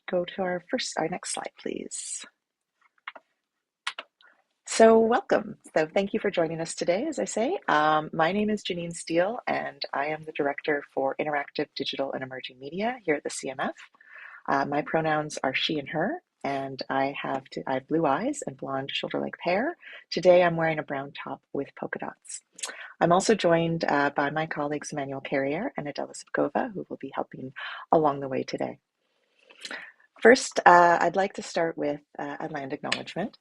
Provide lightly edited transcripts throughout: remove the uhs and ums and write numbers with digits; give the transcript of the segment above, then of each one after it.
go to our next slide, please. So welcome. So thank you for joining us today, as I say. My name is Janine Steele, and I am the Director for Interactive Digital and Emerging Media here at the CMF. My pronouns are she and her, and I have blue eyes and blonde shoulder-length hair. Today I'm wearing a brown top with polka dots. I'm also joined by my colleagues Emmanuel Carrier and Adela Sipkova, who will be helping along the way today. First, I'd like to start with a land acknowledgement.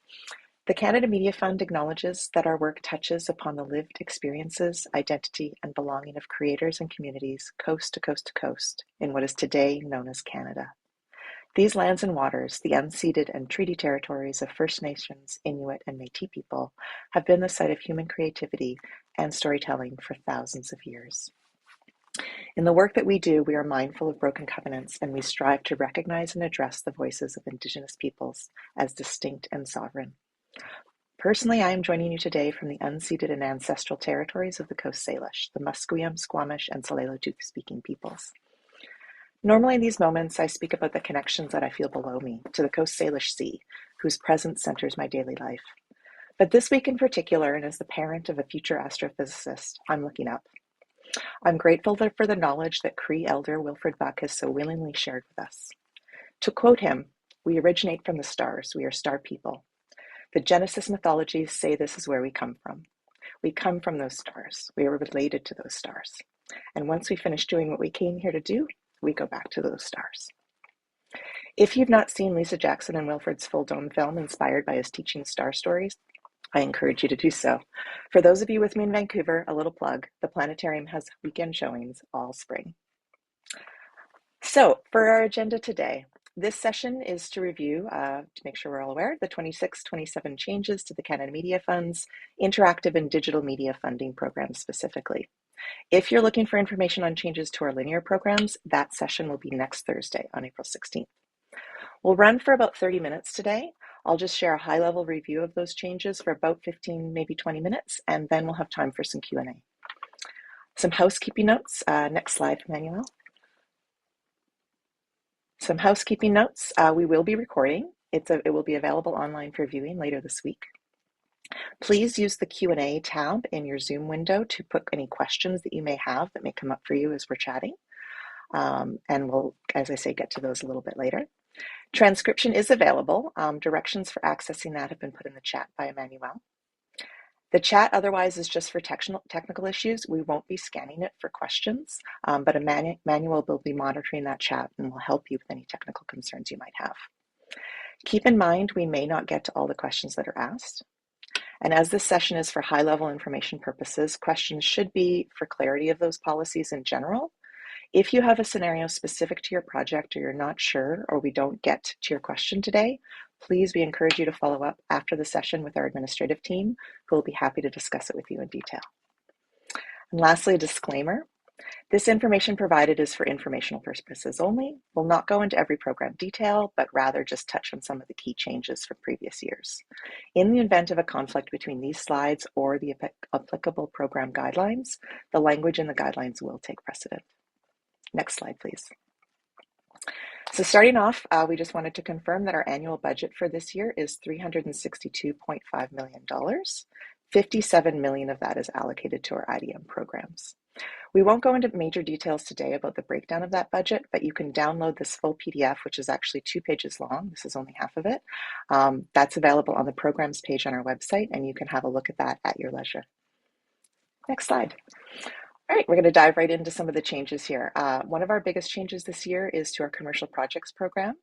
The Canada Media Fund acknowledges that our work touches upon the lived experiences, identity, and belonging of creators and communities coast to coast to coast in what is today known as Canada. These lands and waters, the unceded and treaty territories of First Nations, Inuit, and Métis people, have been the site of human creativity and storytelling for thousands of years. In the work that we do, we are mindful of broken covenants, and we strive to recognize and address the voices of Indigenous peoples as distinct and sovereign. Personally, I am joining you today from the unceded and ancestral territories of the Coast Salish, the Musqueam, Squamish, and Tsleil-Waututh-speaking peoples. Normally in these moments, I speak about the connections that I feel below me to the Coast Salish Sea, whose presence centers my daily life. But this week in particular, and as the parent of a future astrophysicist, I'm looking up. I'm grateful for the knowledge that Cree elder Wilfred Buck has so willingly shared with us. To quote him, "We originate from the stars. We are star people. The Genesis mythologies say this is where we come from. We come from those stars. We are related to those stars. And once we finish doing what we came here to do, we go back to those stars." If you've not seen Lisa Jackson and Wilfred's full dome film inspired by his teaching star stories, I encourage you to do so. For those of you with me in Vancouver, a little plug, the planetarium has weekend showings all spring. So for our agenda today, this session is to review, to make sure we're all aware, the 26-27 changes to the Canada Media Fund's interactive and digital media funding programs specifically. If you're looking for information on changes to our linear programs, that session will be next Thursday on April 16th. We'll run for about 30 minutes today. I'll just share a high-level review of those changes for about 15, maybe 20 minutes, and then we'll have time for some Q&A. Some housekeeping notes. Next slide, Manuel. Some housekeeping notes. We will be recording. It will be available online for viewing later this week. Please use the Q&A tab in your Zoom window to put any questions that you may have that may come up for you as we're chatting. And we'll, as I say, get to those a little bit later. Transcription is available. Directions for accessing that have been put in the chat by Emmanuel. The chat otherwise is just for technical issues. We won't be scanning it for questions, but Emmanuel will be monitoring that chat and will help you with any technical concerns you might have. Keep in mind, we may not get to all the questions that are asked. And as this session is for high-level information purposes, questions should be for clarity of those policies in general. If you have a scenario specific to your project or you're not sure or we don't get to your question today, please, we encourage you to follow up after the session with our administrative team, who will be happy to discuss it with you in detail. And lastly, a disclaimer. This information provided is for informational purposes only. We'll not go into every program detail, but rather just touch on some of the key changes from previous years. In the event of a conflict between these slides or the applicable program guidelines, the language in the guidelines will take precedent. Next slide, please. So starting off, we just wanted to confirm that our annual budget for this year is $362.5 million. $57 million of that is allocated to our IDM programs. We won't go into major details today about the breakdown of that budget, but you can download this full PDF, which is actually 2 pages long. This is only half of it. That's available on the programs page on our website, and you can have a look at that at your leisure. Next slide. All right, we're going to dive right into some of the changes here. One of our biggest changes this year is to our commercial projects program.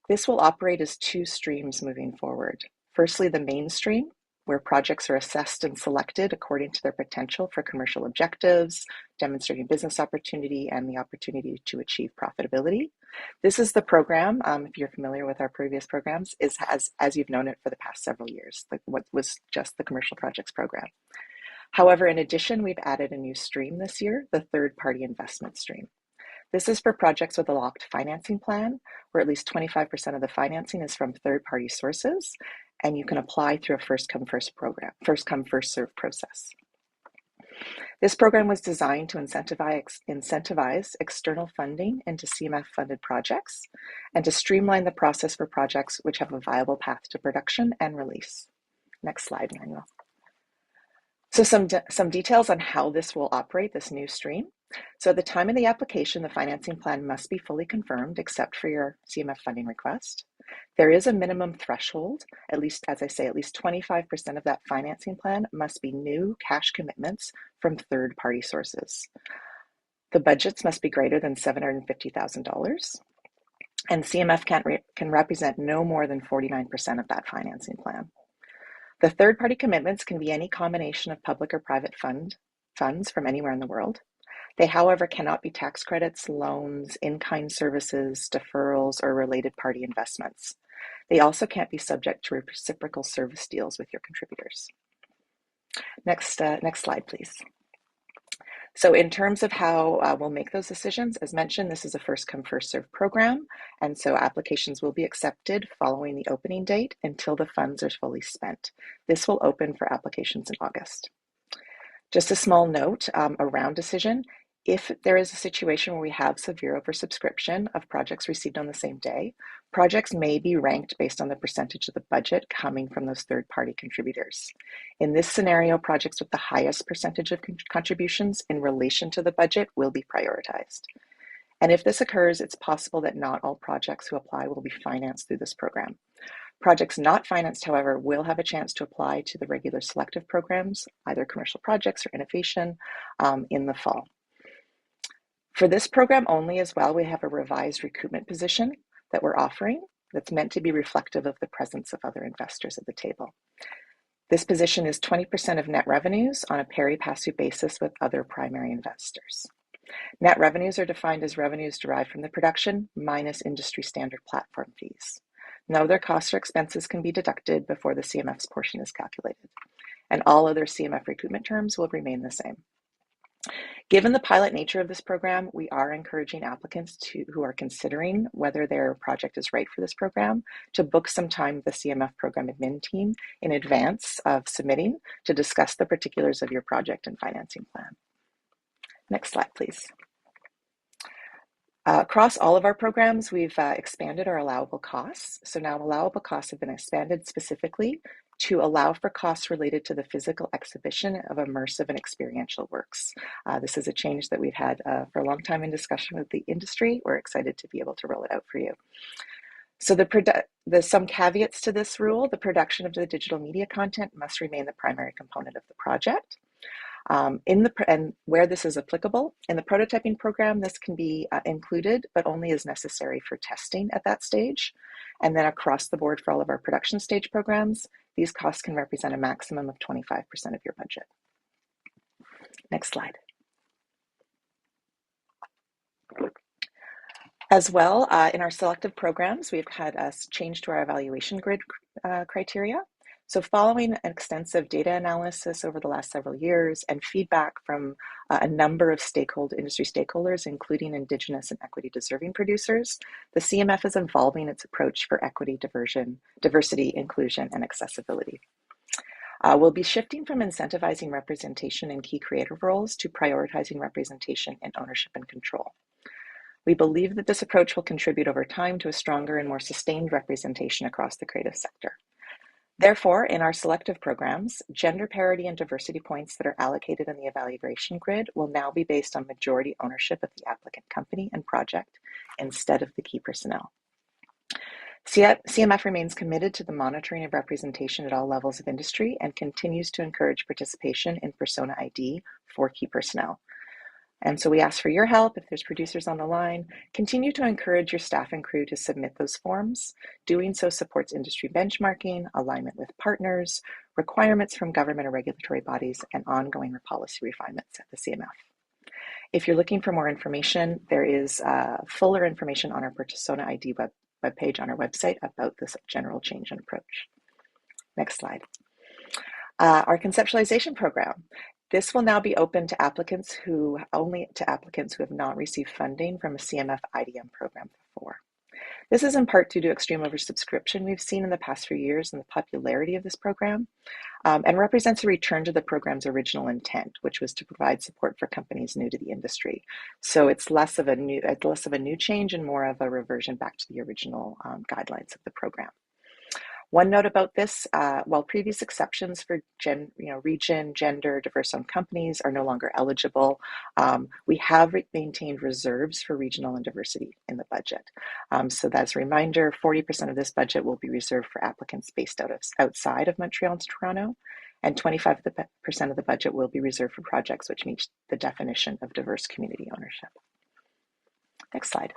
This will operate as 2 streams moving forward. Firstly, the main stream, where projects are assessed and selected according to their potential for commercial objectives, demonstrating business opportunity, and the opportunity to achieve profitability. This is the program, if you're familiar with our previous programs, as you've known it for the past several years, like what was just the commercial projects program. However, in addition, we've added a new stream this year, the third-party investment stream. This is for projects with a locked financing plan, where at least 25% of the financing is from third-party sources, and you can apply through a first-come, first-served process. This program was designed to incentivize external funding into CMF-funded projects and to streamline the process for projects which have a viable path to production and release. Next slide, Manuel. So some details on how this will operate, this new stream. So at the time of the application, the financing plan must be fully confirmed, except for your CMF funding request. There is a minimum threshold, at least, as I say, at least 25% of that financing plan must be new cash commitments from third-party sources. The budgets must be greater than $750,000, and CMF can represent no more than 49% of that financing plan. The third-party commitments can be any combination of public or private funds from anywhere in the world. They, however, cannot be tax credits, loans, in-kind services, deferrals, or related party investments. They also can't be subject to reciprocal service deals with your contributors. Next slide, please. So in terms of how we'll make those decisions, as mentioned, this is a first come, first served program. And so applications will be accepted following the opening date until the funds are fully spent. This will open for applications in August. Just a small note around decision. If there is a situation where we have severe oversubscription of projects received on the same day, projects may be ranked based on the percentage of the budget coming from those third-party contributors. In this scenario, projects with the highest percentage of contributions in relation to the budget will be prioritized. And if this occurs, it's possible that not all projects who apply will be financed through this program. Projects not financed, however, will have a chance to apply to the regular selective programs, either commercial projects or innovation, in the fall. For this program only as well, we have a revised recoupment position that we're offering that's meant to be reflective of the presence of other investors at the table. This position is 20% of net revenues on a pari passu basis with other primary investors. Net revenues are defined as revenues derived from the production minus industry standard platform fees. No other costs or expenses can be deducted before the CMF's portion is calculated, and all other CMF recoupment terms will remain the same. Given the pilot nature of this program, we are encouraging applicants who are considering whether their project is right for this program to book some time with the CMF program admin team in advance of submitting to discuss the particulars of your project and financing plan. Next slide, please. Across all of our programs, we've expanded our allowable costs. So now allowable costs have been expanded specifically to allow for costs related to the physical exhibition of immersive and experiential works. This is a change that we've had for a long time in discussion with the industry. We're excited to be able to roll it out for you. So there's some caveats to this rule. The production of the digital media content must remain the primary component of the project. And where this is applicable, in the prototyping program, this can be included, but only as necessary for testing at that stage. And then across the board for all of our production stage programs, these costs can represent a maximum of 25% of your budget. Next slide. As well, in our selective programs, we've had a change to our evaluation grid criteria. So following an extensive data analysis over the last several years and feedback from a number of industry stakeholders, including Indigenous and equity deserving producers, the CMF is evolving its approach for equity, diversity, inclusion, and accessibility. We'll be shifting from incentivizing representation in key creative roles to prioritizing representation in ownership and control. We believe that this approach will contribute over time to a stronger and more sustained representation across the creative sector. Therefore, in our selective programs, gender parity and diversity points that are allocated in the evaluation grid will now be based on majority ownership of the applicant company and project instead of the key personnel. CMF remains committed to the monitoring of representation at all levels of industry and continues to encourage participation in persona ID for key personnel. And so we ask for your help. If there's producers on the line, continue to encourage your staff and crew to submit those forms. Doing so supports industry benchmarking, alignment with partners, requirements from government or regulatory bodies, and ongoing policy refinements at the CMF. If you're looking for more information, there is fuller information on our Persona ID webpage on our website about this general change in approach. Next slide. Our conceptualization program. This will now be open to applicants who have not received funding from a CMF IDM program before. This is in part due to extreme oversubscription we've seen in the past few years and the popularity of this program, and represents a return to the program's original intent, which was to provide support for companies new to the industry. So it's less of a new change and more of a reversion back to the original guidelines of the program. One note about this, while previous exceptions for region, gender, diverse-owned companies are no longer eligible, we have maintained reserves for regional and diversity in the budget. So that's a reminder, 40% of this budget will be reserved for applicants based outside of Montreal and Toronto, and 25% of the budget will be reserved for projects which meet the definition of diverse community ownership. Next slide.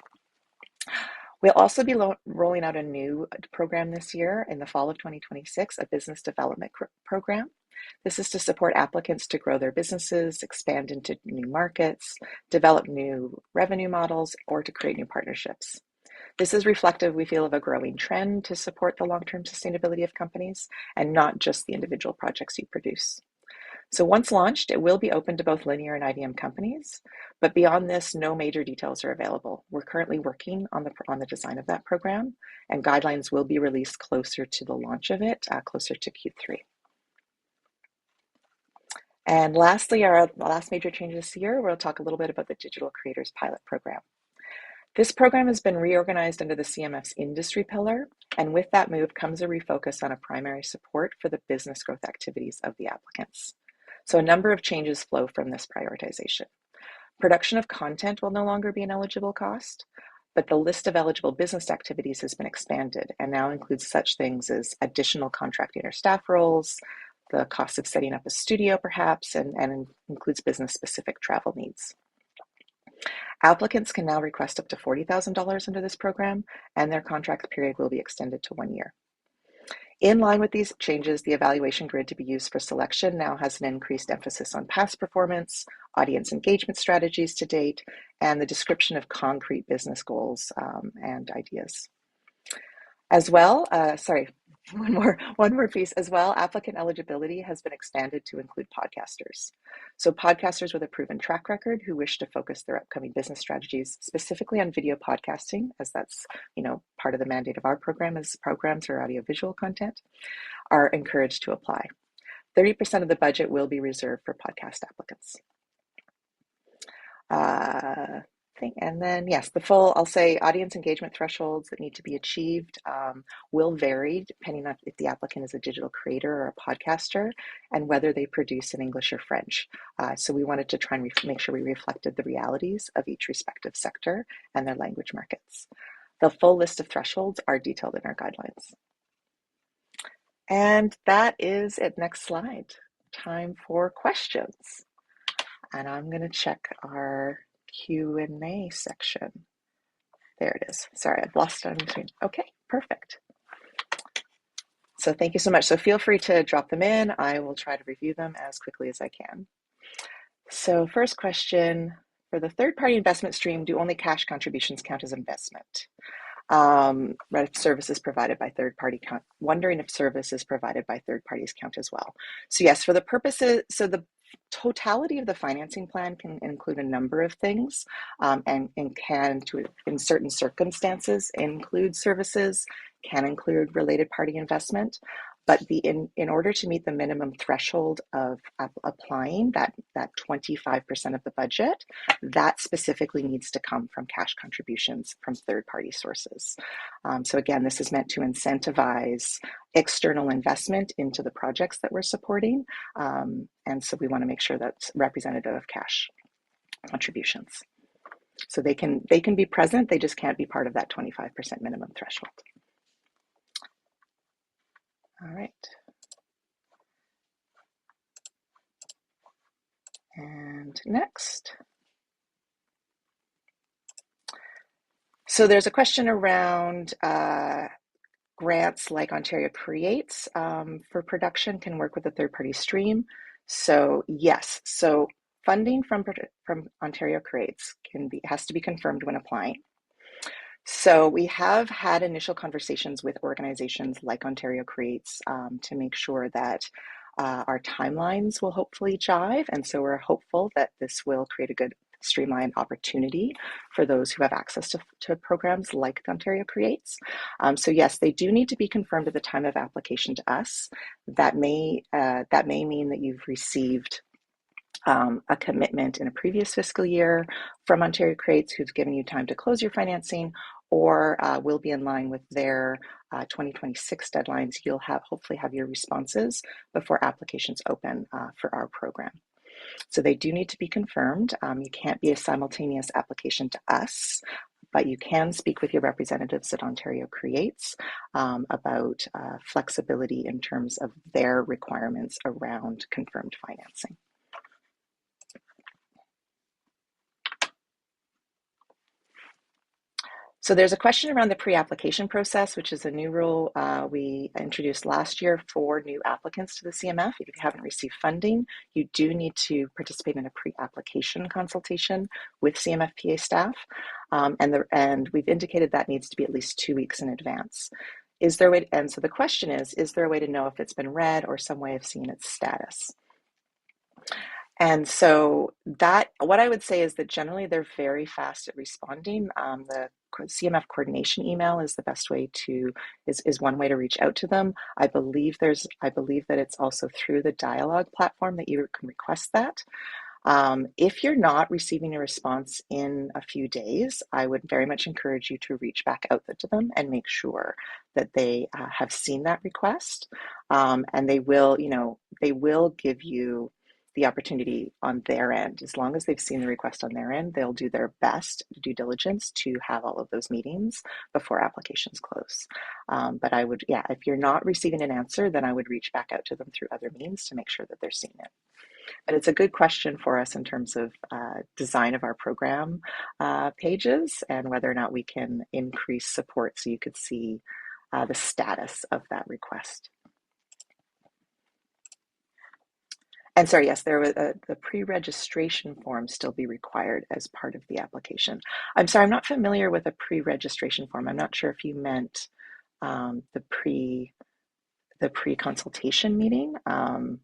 We'll also be rolling out a new program this year in the fall of 2026, a business development program. This is to support applicants to grow their businesses, expand into new markets, develop new revenue models, or to create new partnerships. This is reflective, we feel, of a growing trend to support the long-term sustainability of companies and not just the individual projects you produce. So once launched, it will be open to both linear and IDM companies, but beyond this, no major details are available. We're currently working on the design of that program, and guidelines will be released closer to the launch of it, closer to Q3. And lastly, our last major change this year, we'll talk a little bit about the Digital Creators Pilot Program. This program has been reorganized under the CMF's industry pillar, and with that move comes a refocus on a primary support for the business growth activities of the applicants. So a number of changes flow from this prioritization. Production of content will no longer be an eligible cost, but the list of eligible business activities has been expanded and now includes such things as additional contracting or staff roles, the cost of setting up a studio perhaps, and includes business-specific travel needs. Applicants can now request up to $40,000 under this program, and their contract period will be extended to 1 year. In line with these changes, the evaluation grid to be used for selection now has an increased emphasis on past performance, audience engagement strategies to date, and the description of concrete business goals and ideas. As well, one more piece as well, applicant eligibility has been expanded to include podcasters. So podcasters with a proven track record who wish to focus their upcoming business strategies specifically on video podcasting, as that's part of the mandate of our program as programs or audiovisual content, are encouraged to apply. 30% of the budget will be reserved for podcast applicants. And then, yes, the full, I'll say, audience engagement thresholds that need to be achieved will vary depending on if the applicant is a digital creator or a podcaster and whether they produce in English or French. So we wanted to try and make sure we reflected the realities of each respective sector and their language markets. The full list of thresholds are detailed in our guidelines. And that is it. Next slide. Time for questions. And I'm going to check our Q&A section. There it is. Sorry, I've lost it on the screen. Okay, perfect. So thank you so much. So feel free to drop them in. I will try to review them as quickly as I can. So first question, for the third-party investment stream, do only cash contributions count as investment? Services provided by third party count. Wondering if services provided by third parties count as well. So yes, for the purposes, so the totality of the financing plan can include a number of things and can, in certain circumstances, include services, can include related party investment. But in order to meet the minimum threshold of applying that 25% of the budget, that specifically needs to come from cash contributions from third-party sources. So again, this is meant to incentivize external investment into the projects that we're supporting. And so we want to make sure that's representative of cash contributions. So they can be present, they just can't be part of that 25% minimum threshold. All right. And next. So there's a question around grants like Ontario Creates for production can work with a third-party stream. So yes, so funding from Ontario Creates has to be confirmed when applying. So we have had initial conversations with organizations like Ontario Creates to make sure that our timelines will hopefully jive. And so we're hopeful that this will create a good streamlined opportunity for those who have access to programs like Ontario Creates. So yes, they do need to be confirmed at the time of application to us. That may mean that you've received a commitment in a previous fiscal year from Ontario Creates, who's given you time to close your financing, or will be in line with their 2026 deadlines. You'll hopefully have your responses before applications open for our program. So they do need to be confirmed. You can't be a simultaneous application to us, but you can speak with your representatives at Ontario Creates about flexibility in terms of their requirements around confirmed financing. So there's a question around the pre-application process, which is a new rule we introduced last year for new applicants to the CMF. If you haven't received funding, you do need to participate in a pre-application consultation with CMFPA staff, and we've indicated that needs to be at least 2 weeks in advance. And so the question is there a way to know if it's been read or some way of seeing its status? And so what I would say is that generally they're very fast at responding. The CMF coordination email is the best way is one way to reach out to them. I believe that it's also through the dialogue platform that you can request that. If you're not receiving a response in a few days, I would very much encourage you to reach back out to them and make sure that they have seen that request. And they will give you the opportunity on their end. As long as they've seen the request on their end, they'll do their best due diligence to have all of those meetings before applications close. But if you're not receiving an answer, then I would reach back out to them through other means to make sure that they're seeing it. But it's a good question for us in terms of design of our program pages and whether or not we can increase support so you could see the status of that request. And sorry, yes, there was the pre-registration form still be required as part of the application. I'm sorry, I'm not familiar with a pre-registration form. I'm not sure if you meant the pre-consultation meeting. I'm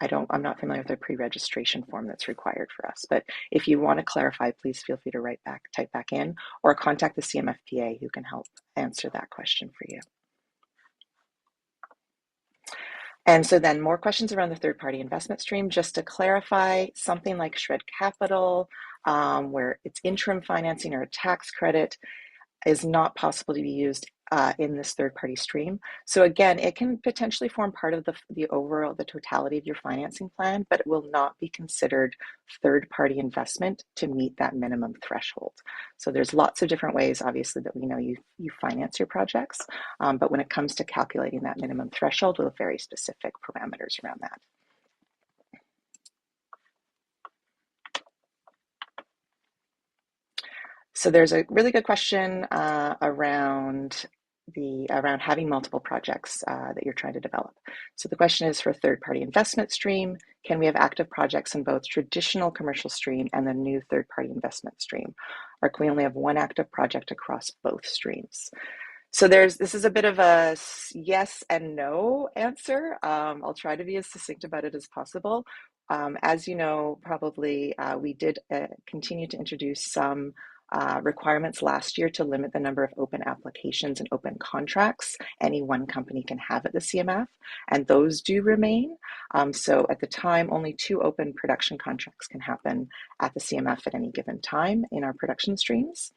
not familiar with the pre-registration form that's required for us. But if you want to clarify, please feel free to type back in, or contact the CMFPA who can help answer that question for you. And so then more questions around the third-party investment stream. Just to clarify, something like Shred Capital, where it's interim financing or a tax credit, is not possible to be used in this third-party stream. So again, it can potentially form part of the totality of your financing plan, but it will not be considered third-party investment to meet that minimum threshold. So there's lots of different ways, obviously, that we know you finance your projects, but when it comes to calculating that minimum threshold, we have very specific parameters around that. So there's a really good question around having multiple projects that you're trying to develop. So the question is, for third-party investment stream, can we have active projects in both traditional commercial stream and the new third-party investment stream? Or can we only have one active project across both streams? So this is a bit of a yes and no answer. I'll try to be as succinct about it as possible. As you know, probably we did continue to introduce some requirements last year to limit the number of open applications and open contracts any one company can have at the CMF, and those do remain. So at the time, only 2 open production contracts can happen at the CMF at any given time in our production streams.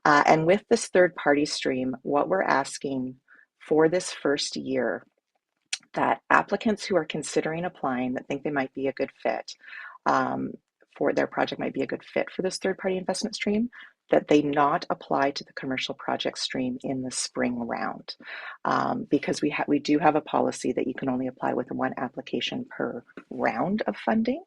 And with this third-party stream, what we're asking for this first year, that applicants who are considering applying that think they might be a good fit for their project, might be a good fit for this third-party investment stream, that they not apply to the commercial project stream in the spring round, because we do have a policy that you can only apply with 1 application per round of funding.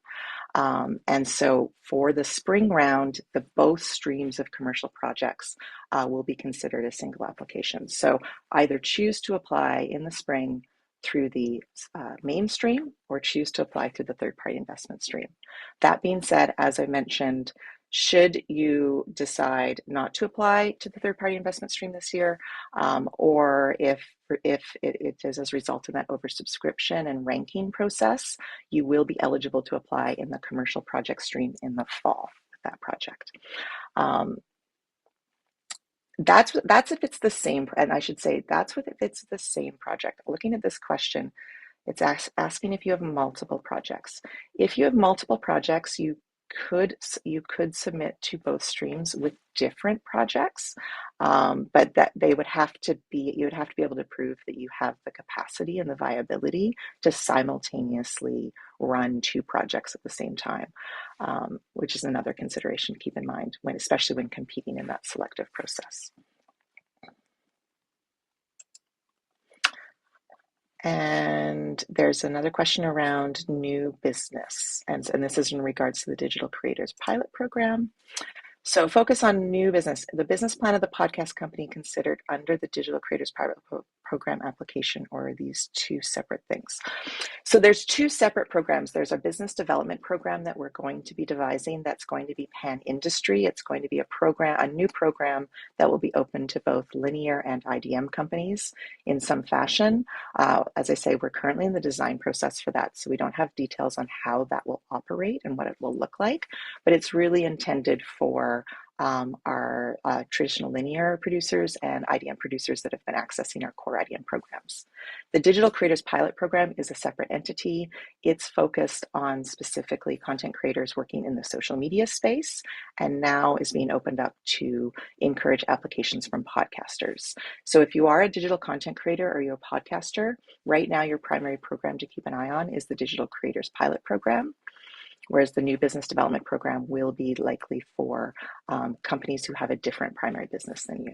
And so for the spring round, both streams of commercial projects will be considered a single application. So either choose to apply in the spring through the mainstream or choose to apply through the third-party investment stream. That being said, as I mentioned, should you decide not to apply to the third-party investment stream this year, or if it is as a result of that oversubscription and ranking process, you will be eligible to apply in the commercial project stream in the fall. that project. That's if it's the same, and I should say that's if it's the same project. Looking at this question, it's asking if you have multiple projects. If you have multiple projects, could you could submit to both streams with different projects, but that they would have to be you would have to be able to prove that you have the capacity and the viability to simultaneously run two projects at the same time, which is another consideration to keep in mind when, especially when competing in that selective process. And there's another question around new business, and this is in regards to the Digital Creators Pilot Program. So focus on new business. The business plan of the podcast company considered under the Digital Creators Pilot Program application, or are these two separate things? So there's two separate programs. There's a business development program that we're going to be devising that's going to be pan-industry. It's going to be a new program that will be open to both linear and IDM companies in some fashion. As I say, we're currently in the design process for that, so we don't have details on how that will operate and what it will look like, but it's really intended for our traditional linear producers and IDM producers that have been accessing our core IDM programs. The Digital Creators Pilot Program is a separate entity. It's focused on specifically content creators working in the social media space, and now is being opened up to encourage applications from podcasters. So if you are a digital content creator or you're a podcaster, right now your primary program to keep an eye on is the Digital Creators Pilot Program, whereas the new business development program will be likely for companies who have a different primary business than you.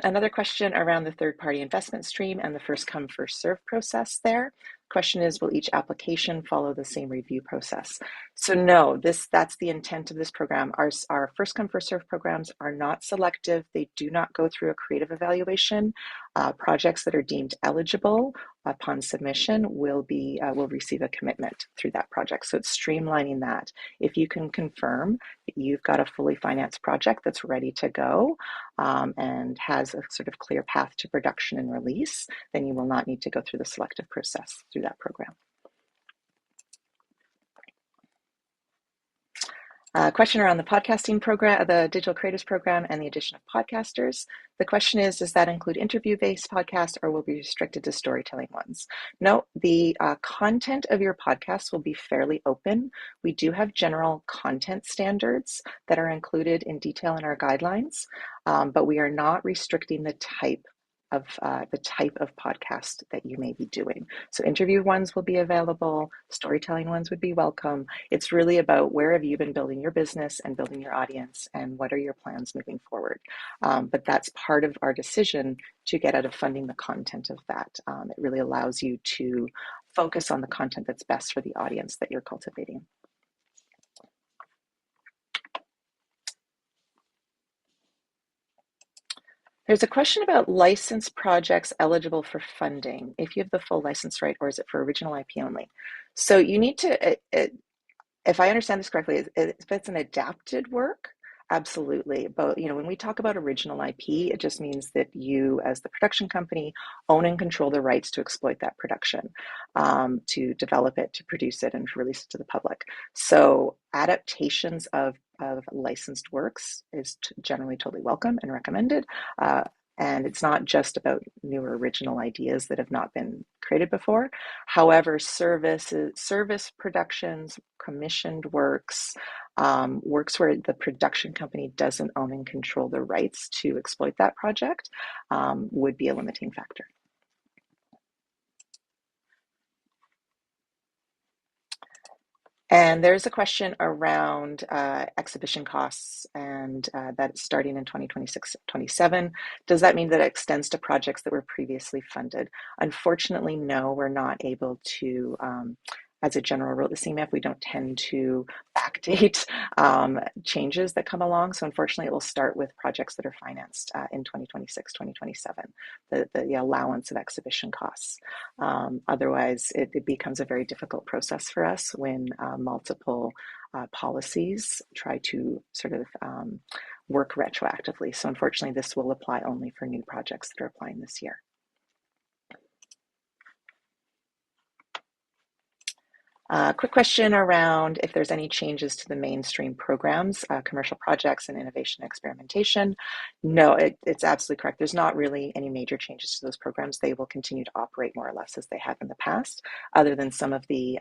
Another question around the third-party investment stream and the first come, first serve process there. Question is, will each application follow the same review process? So no, that's the intent of this program. Our first come, first serve programs are not selective. They do not go through a creative evaluation. Projects that are deemed eligible upon submission will receive a commitment through that project. So it's streamlining that. If you can confirm that you've got a fully financed project that's ready to go and has a sort of clear path to production and release, then you will not need to go through the selective process through that program. Question around the podcasting program, the Digital Creators Program, and the addition of podcasters. The question is, does that include interview-based podcasts or will be restricted to storytelling ones? No, the content of your podcast will be fairly open. We do have general content standards that are included in detail in our guidelines, but we are not restricting the type of podcast that you may be doing. So interview ones will be available, storytelling ones would be welcome. It's really about where have you been building your business and building your audience, and what are your plans moving forward. But that's part of our decision to get out of funding the content of that. It really allows you to focus on the content that's best for the audience that you're cultivating. There's a question about licensed projects eligible for funding, if you have the full license right, or is it for original IP only? So you need to, if I understand this correctly, if it's an adapted work, absolutely. But when we talk about original IP, it just means that you, as the production company, own and control the rights to exploit that production, to develop it, to produce it, and to release it to the public. So adaptations of licensed works is generally totally welcome and recommended. And it's not just about new or original ideas that have not been created before. However, service productions, commissioned works, works where the production company doesn't own and control the rights to exploit that project would be a limiting factor. And there's a question around exhibition costs, and that's starting in 2026-27. Does that mean that it extends to projects that were previously funded? Unfortunately, no, we're not able to, as a general rule at the CMF, we don't tend to backdate changes that come along. So unfortunately, it will start with projects that are financed in 2026-2027, the allowance of exhibition costs. Otherwise, it becomes a very difficult process for us when multiple policies try to sort of work retroactively. So unfortunately, this will apply only for new projects that are applying this year. Quick question around if there's any changes to the mainstream programs, commercial projects and innovation experimentation. No, it's absolutely correct. There's not really any major changes to those programs. They will continue to operate more or less as they have in the past, other than the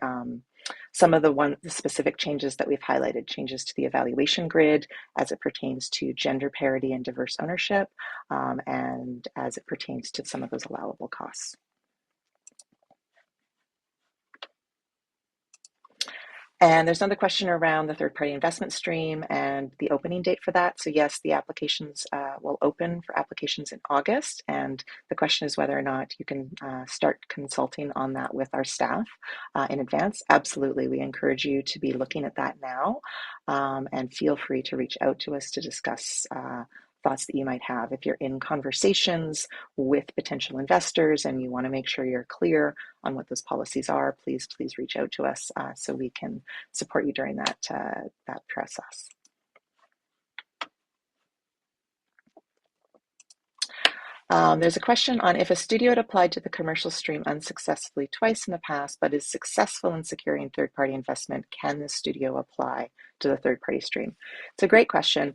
specific changes that we've highlighted, changes to the evaluation grid as it pertains to gender parity and diverse ownership, and as it pertains to some of those allowable costs. And there's another question around the third-party investment stream and the opening date for that. So yes, the applications will open for applications in August, and the question is whether or not you can start consulting on that with our staff in advance. Absolutely, we encourage you to be looking at that now, and feel free to reach out to us to discuss thoughts that you might have. If you're in conversations with potential investors and you want to make sure you're clear on what those policies are, please reach out to us so we can support you during that process. There's a question on if a studio had applied to the commercial stream unsuccessfully twice in the past, but is successful in securing third-party investment, can the studio apply to the third-party stream? It's a great question.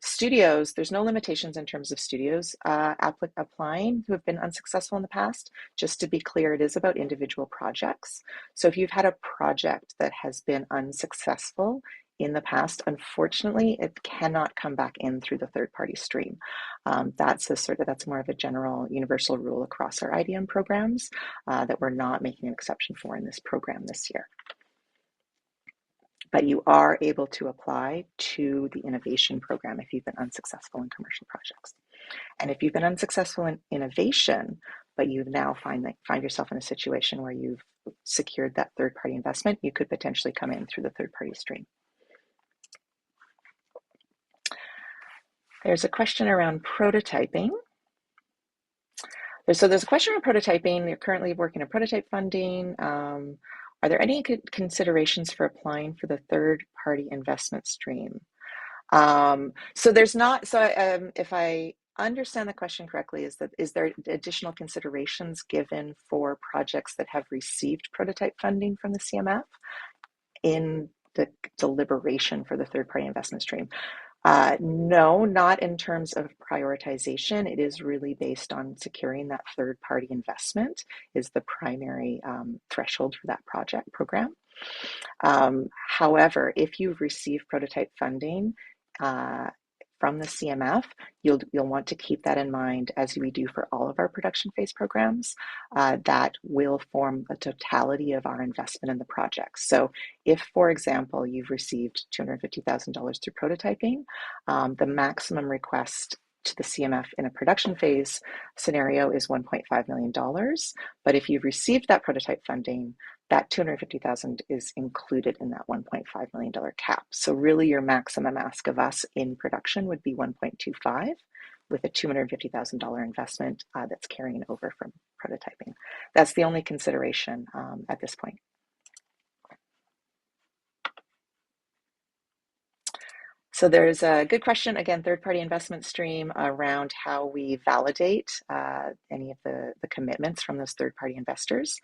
Studios, there's no limitations in terms of studios applying who have been unsuccessful in the past. Just to be clear, it is about individual projects. So if you've had a project that has been unsuccessful in the past, unfortunately, it cannot come back in through the third-party stream. That's more of a general universal rule across our IDM programs that we're not making an exception for in this program this year. But you are able to apply to the innovation program if you've been unsuccessful in commercial projects. And if you've been unsuccessful in innovation, but you now find yourself in a situation where you've secured that third-party investment, you could potentially come in through the third-party stream. There's a question around prototyping. So there's a question on prototyping. You're currently working on prototype funding. Are there any considerations for applying for the third-party investment stream? So there's not. So if I understand the question correctly, is there additional considerations given for projects that have received prototype funding from the CMF in the deliberation for the third-party investment stream? No, not in terms of prioritization. It is really based on securing that third-party investment is the primary threshold for that program. However, if you've received prototype funding from the CMF, you'll want to keep that in mind as we do for all of our production phase programs. That will form a totality of our investment in the project. So if, for example, you've received $250,000 through prototyping, the maximum request to the CMF in a production phase scenario is $1.5 million. But if you've received that prototype funding, that $250,000 is included in that $1.5 million cap. So really your maximum ask of us in production would be 1.25 with a $250,000 investment that's carrying over from prototyping. That's the only consideration at this point. So there's a good question, again, third-party investment stream around how we validate any of the commitments from those third-party investors.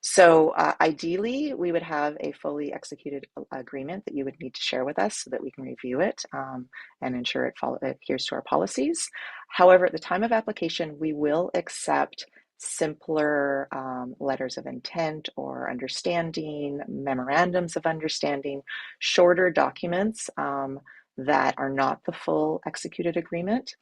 So ideally, we would have a fully executed agreement that you would need to share with us so that we can review it and ensure it adheres to our policies. However, at the time of application, we will accept simpler letters of intent or understanding, memorandums of understanding, shorter documents that are not the full executed agreement.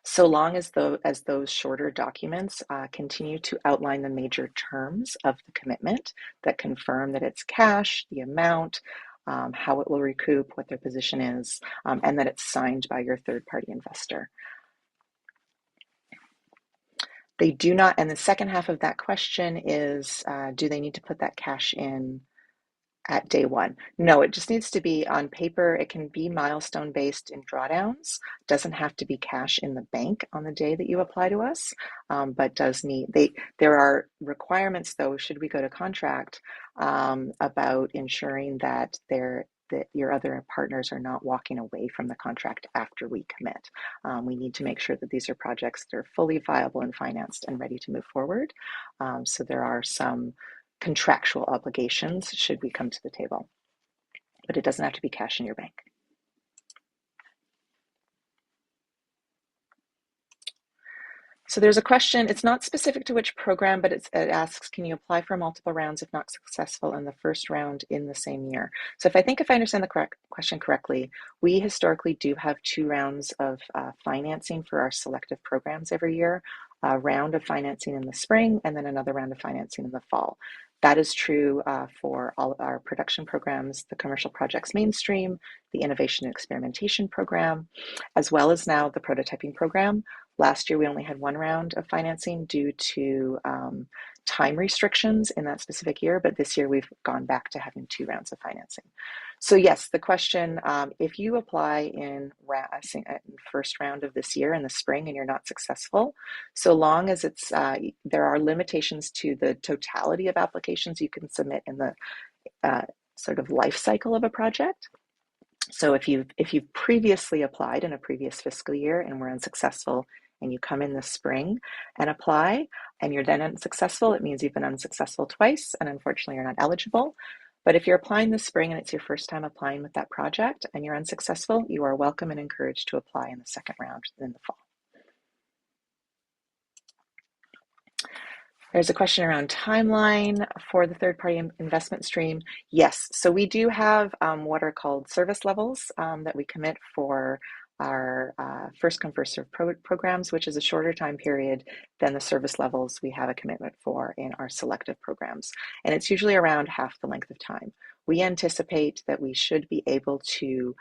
So long as those shorter documents continue to outline the major terms of the commitment that confirm that it's cash, the amount, how it will recoup, what their position is, and that it's signed by your third-party investor. They do not, and the second half of that question is, do they need to put that cash in at day one? No, it just needs to be on paper. It can be milestone based in drawdowns. Doesn't have to be cash in the bank on the day that you apply to us, but does need, there are requirements though, should we go to contract, about ensuring that your other partners are not walking away from the contract after we commit. We need to make sure that these are projects that are fully viable and financed and ready to move forward. So there are some contractual obligations should we come to the table. But it doesn't have to be cash in your bank. So there's a question, it's not specific to which program, but it asks, can you apply for multiple rounds if not successful in the first round in the same year? So if I understand the question correctly, we historically do have 2 rounds of financing for our selective programs every year, a round of financing in the spring, and then another round of financing in the fall. That is true for all of our production programs, the commercial projects mainstream, the innovation and experimentation program, as well as now the prototyping program. Last year, we only had 1 round of financing due to time restrictions in that specific year, but this year we've gone back to having 2 rounds of financing. So yes, the question, if you apply in first round of this year in the spring and you're not successful, so long as it's, there are limitations to the totality of applications you can submit in the sort of life cycle of a project. So if you've previously applied in a previous fiscal year and were unsuccessful, and you come in the spring and apply, and you're then unsuccessful, it means you've been unsuccessful twice, and unfortunately you're not eligible. But if you're applying this spring and it's your first time applying with that project and you're unsuccessful, you are welcome and encouraged to apply in the second round in the fall. There's a question around timeline for the third-party investment stream. Yes, so we do have what are called service levels that we commit for our first come first serve programs, which is a shorter time period than the service levels we have a commitment for in our selective programs. And it's usually around half the length of time. We anticipate that we should be able to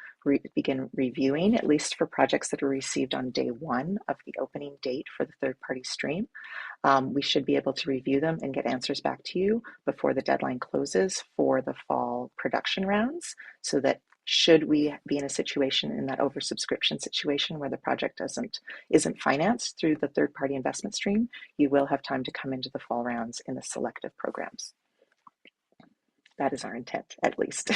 begin reviewing, at least for projects that are received on day 1 of the opening date for the third-party stream. We should be able to review them and get answers back to you before the deadline closes for the fall production rounds, so that should we be in a situation, in that oversubscription situation where the project isn't financed through the third-party investment stream, you will have time to come into the fall rounds in the selective programs. That is our intent, at least.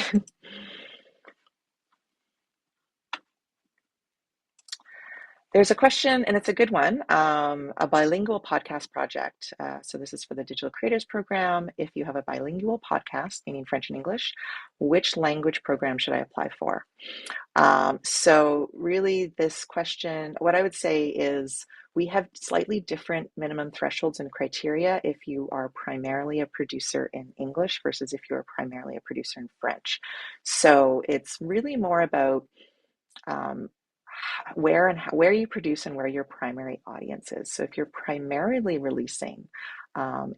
There's a question, and it's a good one, a bilingual podcast project. So this is for the Digital Creators Program. If you have a bilingual podcast, meaning French and English, which language program should I apply for? So really this question, what I would say is we have slightly different minimum thresholds and criteria if you are primarily a producer in English versus if you're primarily a producer in French. So it's really more about where you produce and where your primary audience is. So if you're primarily releasing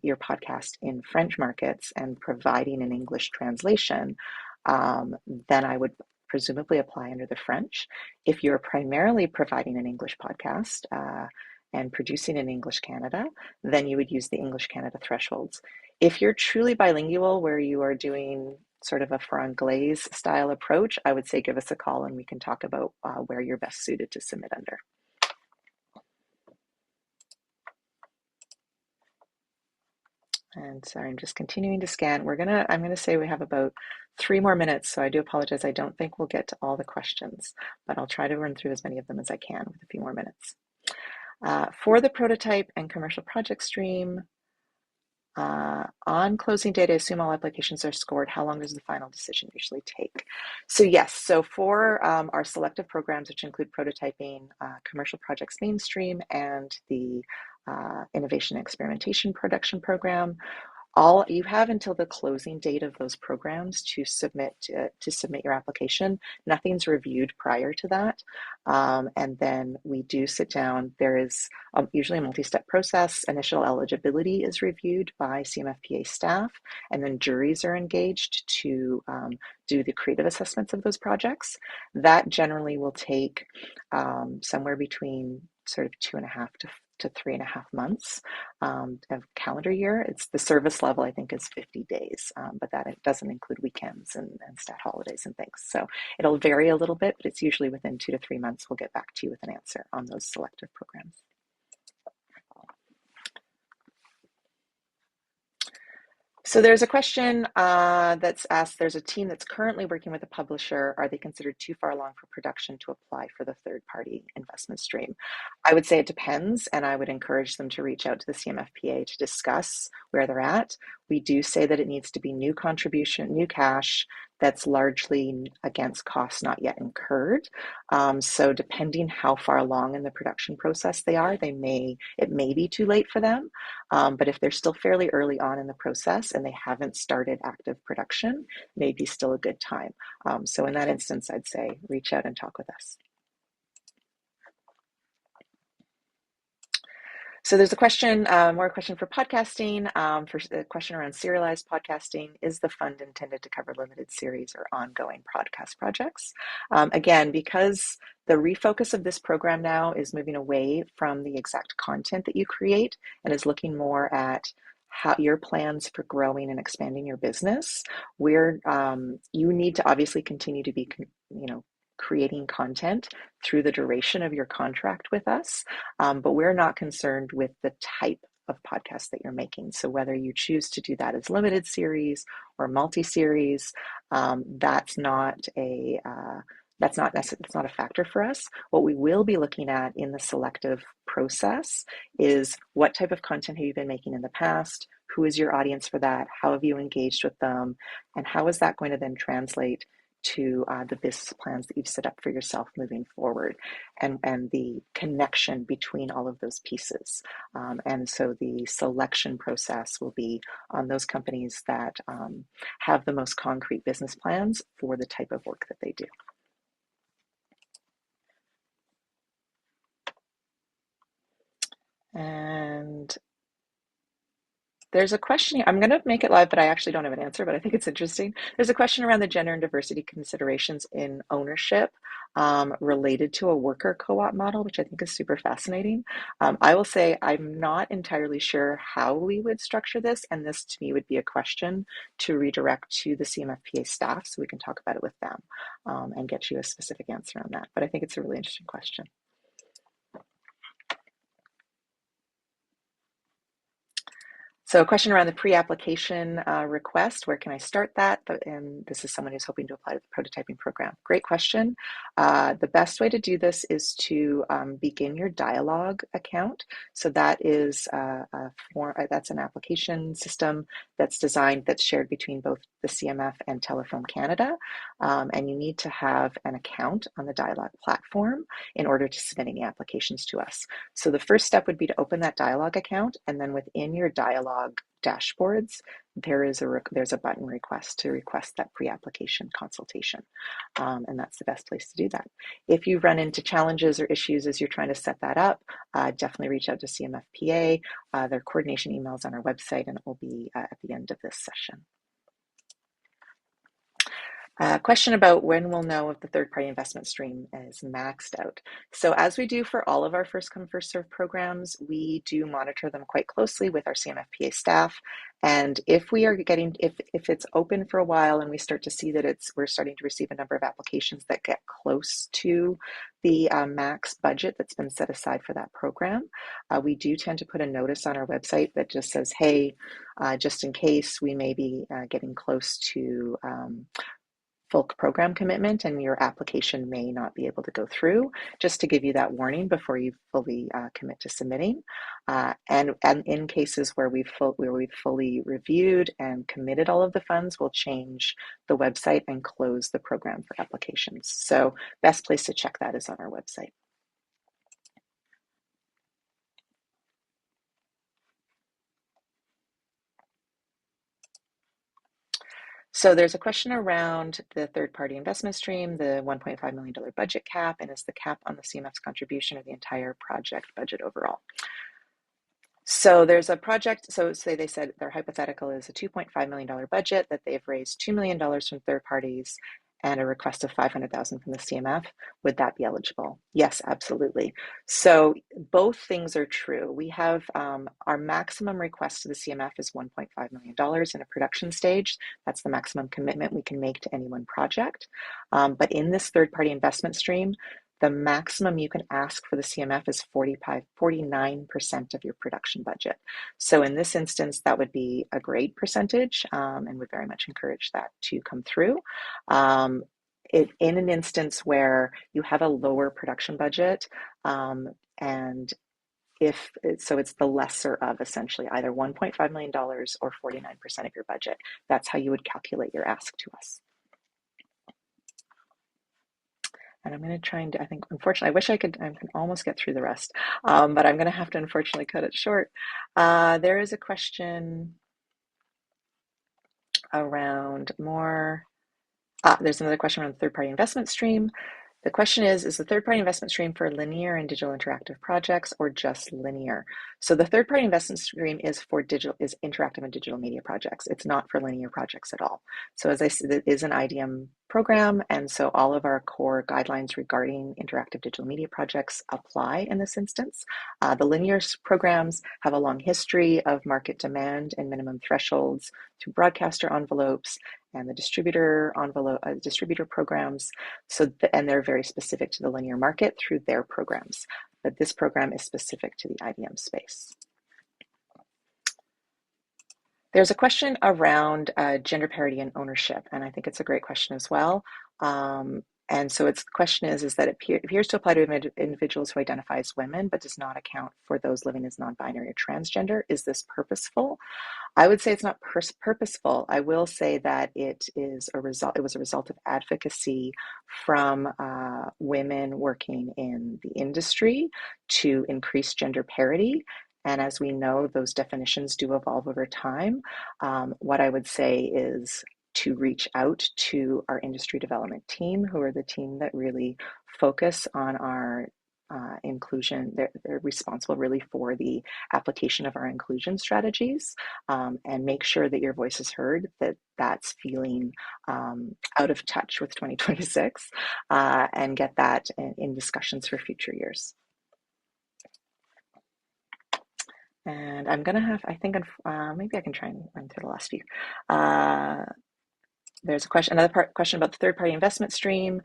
your podcast in French markets and providing an English translation, then I would presumably apply under the French. If you're primarily providing an English podcast and producing in English Canada, then you would use the English Canada thresholds. If you're truly bilingual, where you are doing sort of a Franglais style approach, I would say give us a call and we can talk about where you're best suited to submit under. And sorry, I'm just continuing to scan. I'm gonna say we have about 3 more minutes, so I do apologize. I don't think we'll get to all the questions, but I'll try to run through as many of them as I can with a few more minutes. For the prototype and commercial project stream, on closing date, I assume all applications are scored. How long does the final decision usually take? So yes, so for our selective programs, which include prototyping, commercial projects mainstream, and the innovation and experimentation production program, you have until the closing date of those programs to submit your application. Nothing's reviewed prior to that, and then we do sit down. There is usually a multi-step process. Initial eligibility is reviewed by CMFPA staff, and then juries are engaged to do the creative assessments of those projects. That generally will take somewhere between sort of 2.5 to 3.5 months of calendar year. It's the service level, I think, is 50 days, but that it doesn't include weekends and stat holidays and things. So it'll vary a little bit, but it's usually within 2 to 3 months we'll get back to you with an answer on those selective programs. So there's a question that's asked, there's a team that's currently working with a publisher. Are they considered too far along for production to apply for the third party investment stream? I would say it depends, and I would encourage them to reach out to the CMFPA to discuss where they're at. We do say that it needs to be new contribution, new cash that's largely against costs not yet incurred. So depending how far along in the production process they are, it may be too late for them. But if they're still fairly early on in the process and they haven't started active production, maybe still a good time. So in that instance, I'd say reach out and talk with us. So there's a question, more question for podcasting, for a question around serialized podcasting. Is the fund intended to cover limited series or ongoing podcast projects? Again, because the refocus of this program now is moving away from the exact content that you create and is looking more at how your plans for growing and expanding your business, where you need to obviously continue to be, creating content through the duration of your contract with us. But we're not concerned with the type of podcast that you're making. So whether you choose to do that as limited series or multi-series, that's not a it's not a factor for us. What we will be looking at in the selective process is what type of content have you been making in the past? Who is your audience for that? How have you engaged with them? And how is that going to then translate to the business plans that you've set up for yourself moving forward, and the connection between all of those pieces. And so the selection process will be on those companies that have the most concrete business plans for the type of work that they do. And there's a question here. I'm going to make it live, but I actually don't have an answer, but I think it's interesting. There's a question around the gender and diversity considerations in ownership related to a worker co-op model, which I think is super fascinating. I will say I'm not entirely sure how we would structure this, and this to me would be a question to redirect to the CMFPA staff so we can talk about it with them and get you a specific answer on that. But I think it's a really interesting question. So a question around the pre-application request, where can I start that? And this is someone who's hoping to apply to the prototyping program. Great question. The best way to do this is to begin your dialogue account. So that is that's an application system that's designed, that's shared between both the CMF and Telephone Canada. And you need to have an account on the dialogue platform in order to submit any applications to us. So the first step would be to open that dialogue account, and then within your dialogue dashboards, there's a button request to request that pre-application consultation. And that's the best place to do that. If you run into challenges or issues as you're trying to set that up, definitely reach out to CMFPA. Their coordination emails on our website, and it will be at the end of this session. Question about when we'll know if the third-party investment stream is maxed out. So as we do for all of our first come, first serve programs, we do monitor them quite closely with our CMFPA staff. And if we are getting, if it's open for a while and we start to see that we're starting to receive a number of applications that get close to the max budget that's been set aside for that program, we do tend to put a notice on our website that just says, hey, just in case we may be getting close to full program commitment and your application may not be able to go through, just to give you that warning before you fully commit to submitting. And in cases where we've fully reviewed and committed all of the funds, we'll change the website and close the program for applications. So best place to check that is on our website. So there's a question around the third-party investment stream, the $1.5 million budget cap, and is the cap on the CMF's contribution of the entire project budget overall? So there's a project, so say they said their hypothetical is a $2.5 million budget that they've raised $2 million from third parties and a request of $500,000 from the CMF. Would that be eligible? Yes, absolutely. So both things are true. We have our maximum request to the CMF is $1.5 million in a production stage. That's the maximum commitment we can make to any one project. But in this third-party investment stream, the maximum you can ask for the CMF is 49% of your production budget. So in this instance, that would be a great percentage, and would very much encourage that to come through. In an instance where you have a lower production budget, and if so, it's the lesser of essentially either $1.5 million or 49% of your budget. That's how you would calculate your ask to us. And I'm going to try and, I think, unfortunately, I wish I can almost get through the rest, but I'm going to have to unfortunately cut it short. There is a question around more, there's another question around the third-party investment stream. The question is the third-party investment stream for linear and digital interactive projects or just linear? So the third-party investment stream is interactive and digital media projects. It's not for linear projects at all. So as I said, it is an IDM program, and so all of our core guidelines regarding interactive digital media projects apply in this instance. The linear programs have a long history of market demand and minimum thresholds through broadcaster envelopes and the distributor programs. And they're very specific to the linear market through their programs. But this program is specific to the IDM space. There's a question around gender parity and ownership, and I think it's a great question as well. And so the question is that it appears to apply to individuals who identify as women, but does not account for those living as non-binary or transgender. Is this purposeful? I would say it's not purposeful. I will say that it was a result of advocacy from women working in the industry to increase gender parity. And as we know, those definitions do evolve over time. What I would say is to reach out to our industry development team, who are the team that really focus on our inclusion. They're responsible really for the application of our inclusion strategies, and make sure that your voice is heard, that's feeling out of touch with 2026, and get that in discussions for future years. And I'm going to have, I think, maybe I can try and run through the last few. There's another question about the third-party investment stream,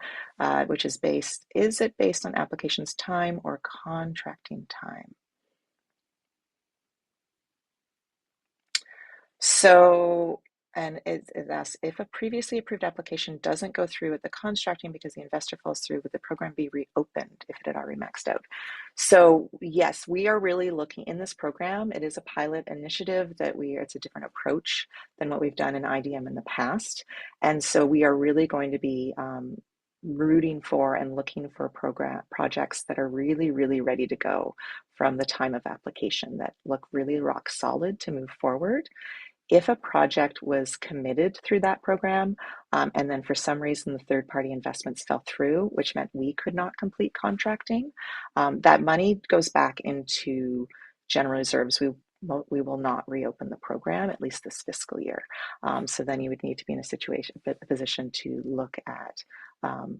which is it based on applications time or contracting time? So, and it asks, if a previously approved application doesn't go through with the contracting because the investor falls through, would the program be reopened if it had already maxed out? So yes, we are really looking in this program. It is a pilot initiative it's a different approach than what we've done in IDM in the past. And so we are really going to be rooting for and looking for projects that are really, really ready to go from the time of application, that look really rock solid to move forward. If a project was committed through that program, and then for some reason the third-party investments fell through, which meant we could not complete contracting, that money goes back into general reserves. We will not reopen the program, at least this fiscal year. So then you would need to be in a position to look at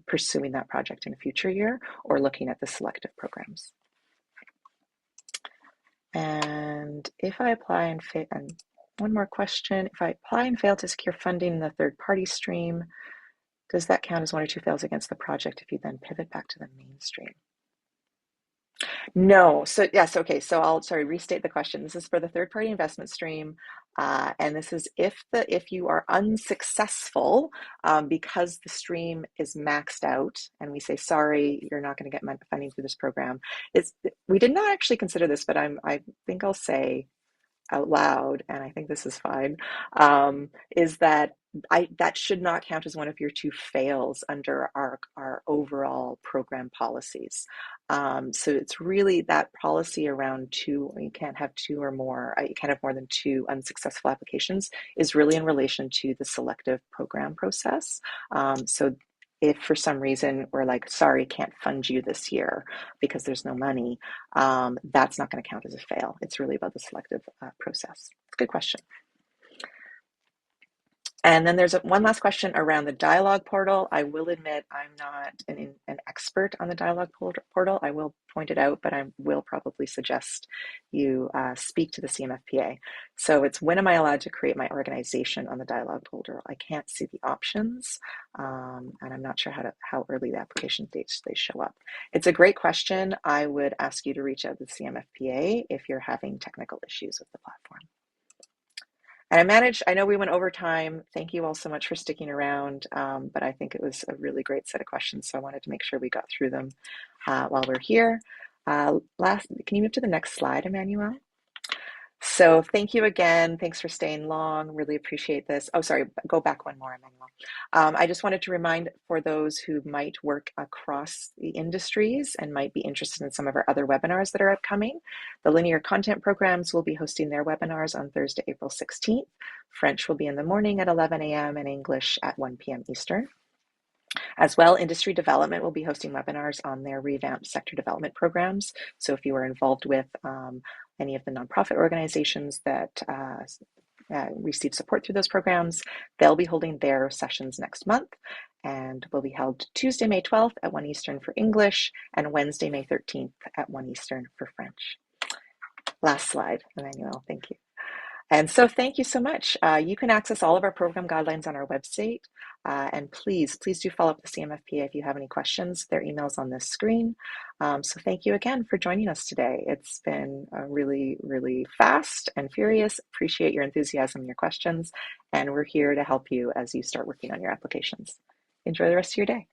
pursuing that project in a future year or looking at the selective programs. And if I apply and fail, and one more question, if I apply and fail to secure funding in the third-party stream, does that count as one or two fails against the project if you then pivot back to the mainstream? No. So yes, okay. So I'll restate the question. This is for the third-party investment stream, and this is if you are unsuccessful because the stream is maxed out, and we say sorry, you're not going to get funding through this program. We did not actually consider this, but I think I'll say out loud, and I think this is fine, is that that should not count as one of your two fails under our overall program policies. So it's really that policy around you can't have two or more, you can't have more than two unsuccessful applications, is really in relation to the selective program process. So if for some reason we're like, sorry, can't fund you this year because there's no money, that's not going to count as a fail. It's really about the selective process. It's a good question. And then there's one last question around the dialogue portal. I will admit I'm not an expert on the dialogue portal. I will point it out, but I will probably suggest you speak to the CMFPA. So it's, when am I allowed to create my organization on the dialogue portal? I can't see the options, and I'm not sure how early the application dates they show up. It's a great question. I would ask you to reach out to the CMFPA if you're having technical issues with the platform. And I know we went over time. Thank you all so much for sticking around. But I think it was a really great set of questions. So I wanted to make sure we got through them while we're here. Can you move to the next slide, Emmanuel? So thank you again. Thanks for staying long. Really appreciate this. Oh, sorry, go back one more, Emmanuel. I just wanted to remind, for those who might work across the industries and might be interested in some of our other webinars that are upcoming, the linear content programs will be hosting their webinars on Thursday, April 16th. French will be in the morning at 11 a.m. and English at 1 p.m. Eastern. As well, industry development will be hosting webinars on their revamped sector development programs. So if you are involved with any of the nonprofit organizations that receive support through those programs, they'll be holding their sessions next month, and will be held Tuesday, May 12th at 1 Eastern for English, and Wednesday, May 13th at 1 Eastern for French. Last slide, Emmanuel, thank you. And so thank you so much. You can access all of our program guidelines on our website. And please do follow up the CMFPA if you have any questions. Their email's on this screen. So thank you again for joining us today. It's been really, really fast and furious. Appreciate your enthusiasm and your questions. And we're here to help you as you start working on your applications. Enjoy the rest of your day.